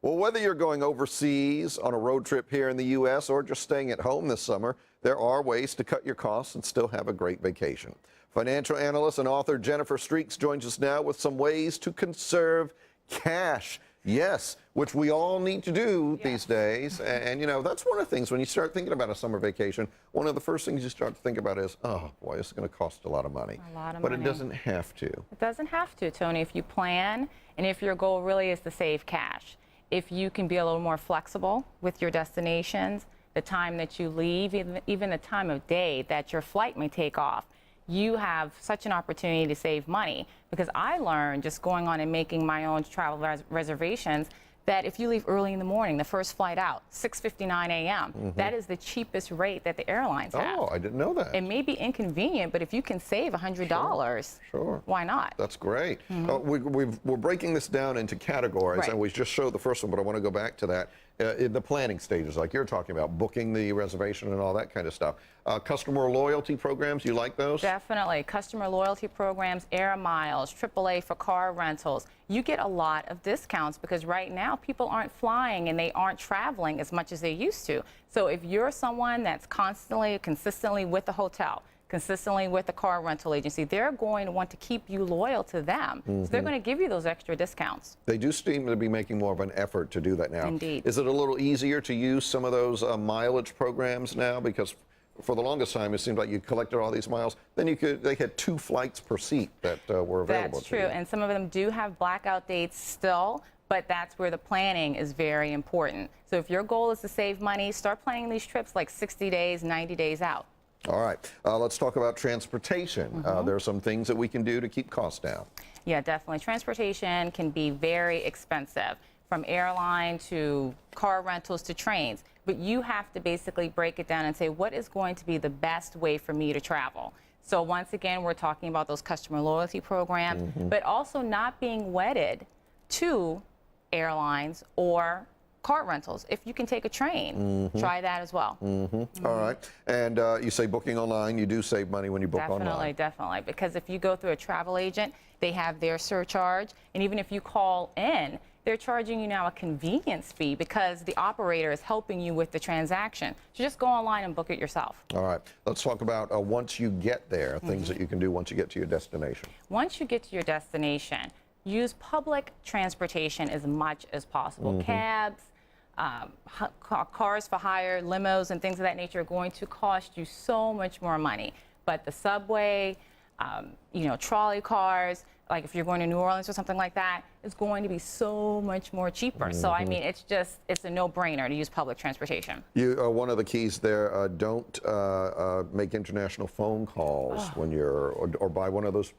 Well, whether you're going overseas on a road trip here in the U.S. or just staying at home this summer, there are ways to cut your costs and still have a great vacation. Financial analyst and author Jennifer Streaks joins us now with some ways to conserve cash. Yes, which we all need to do these days. And, you know, that's one of the things when you start thinking about a summer vacation, one of the first things you start to think about is, oh, boy, it's going to cost a lot of money. A lot of money. But it doesn't have to. It doesn't have to, Tony, if you plan and if your goal really is to save cash. If you can be a little more flexible with your destinations, the time that you leave, even the time of day that your flight may take off, you have such an opportunity to save money. Because I learned just going on and making my own travel reservations that if you leave early in the morning, the first flight out, 6:59 a.m., that is the cheapest rate that the airlines have. Oh, I didn't know that. It may be inconvenient, but if you can save $100, sure. Why not? That's great. We're breaking this down into categories, and we just showed the first one, but I want to go back to that. In the planning stages, like you're talking about, booking the reservation and all that kind of stuff. Customer loyalty programs, you like those? Definitely. Customer loyalty programs, air miles, AAA for car rentals. You get a lot of discounts because right now people aren't flying and they aren't traveling as much as they used to. So if you're someone that's consistently with the hotel, consistently with the car rental agency, they're going to want to keep you loyal to them. So they're going to give you those extra discounts. They do seem to be making more of an effort to do that now. Indeed. Is it a little easier to use some of those mileage programs now? Because for the longest time, it seemed like you collected all these miles. Then they had 2 flights per seat that were available. That's true, and some of them do have blackout dates still, but that's where the planning is very important. So if your goal is to save money, start planning these trips like 60 days, 90 days out. All right, let's talk about transportation. There are some things that we can do to keep costs down. Yeah, definitely. Transportation can be very expensive, from airline to car rentals to trains. But you have to basically break it down and say, what is going to be the best way for me to travel? So once again, we're talking about those customer loyalty programs, but also not being wedded to airlines or car rentals. If you can take a train, try that as well. All right. And you say booking online, you do save money when you book online. Definitely. Because if you go through a travel agent, they have their surcharge. And even if you call in, they're charging you now a convenience fee because the operator is helping you with the transaction. So just go online and book it yourself. All right. Let's talk about once you get there, things that you can do once you get to your destination. Once you get to your destination, use public transportation as much as possible. Cabs, cars for hire, limos, and things of that nature are going to cost you so much more money. But the subway, you know, trolley cars, like if you're going to New Orleans or something like that, it's going to be so much more cheaper. So, I mean, it's a no-brainer to use public transportation. One of the keys there, don't make international phone calls when you're, or buy one of those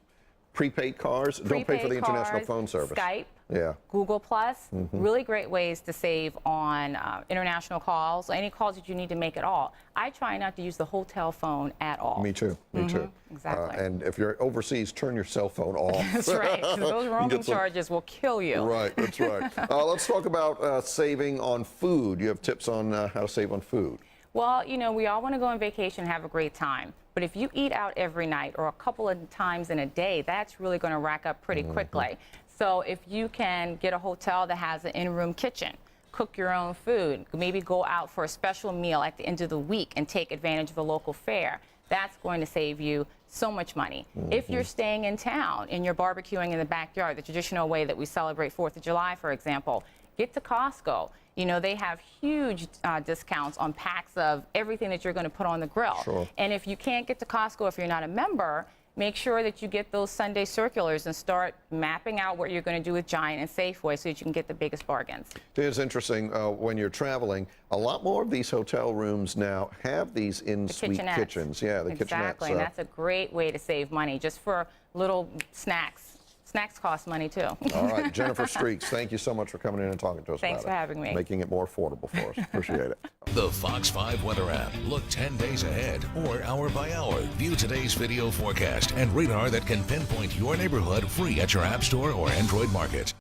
prepaid cards. Don't pay for the international phone service. Skype, yeah. Google Plus, really great ways to save on international calls, any calls that you need to make at all. I try not to use the hotel phone at all. Me too, me too. Exactly. And if you're overseas, turn your cell phone off. That's right, 'cause those roaming charges will kill you. Right, that's right. Let's talk about saving on food. You have tips on how to save on food. Well, you know, we all want to go on vacation and have a great time. But if you eat out every night or a couple of times in a day, that's really going to rack up pretty quickly. So if you can get a hotel that has an in-room kitchen, cook your own food, maybe go out for a special meal at the end of the week and take advantage of the local fare, that's going to save you so much money. If you're staying in town and you're barbecuing in the backyard, the traditional way that we celebrate 4th of July, for example, get to Costco. You know, they have huge discounts on packs of everything that you're going to put on the grill. Sure. And if you can't get to Costco, if you're not a member, make sure that you get those Sunday circulars and start mapping out what you're going to do with Giant and Safeway so that you can get the biggest bargains. It's interesting, when you're traveling, a lot more of these hotel rooms now have these in-suite kitchens. Yeah, the kitchenettes. Exactly, and that's a great way to save money, just for little snacks. Snacks cost money, too. All right, Jennifer Streaks, thank you so much for coming in and talking to us about it. Thanks for having me. Making it more affordable for us. Appreciate it. The Fox 5 weather app. Look 10 days ahead or hour by hour. View today's video forecast and radar that can pinpoint your neighborhood free at your App Store or Android Market.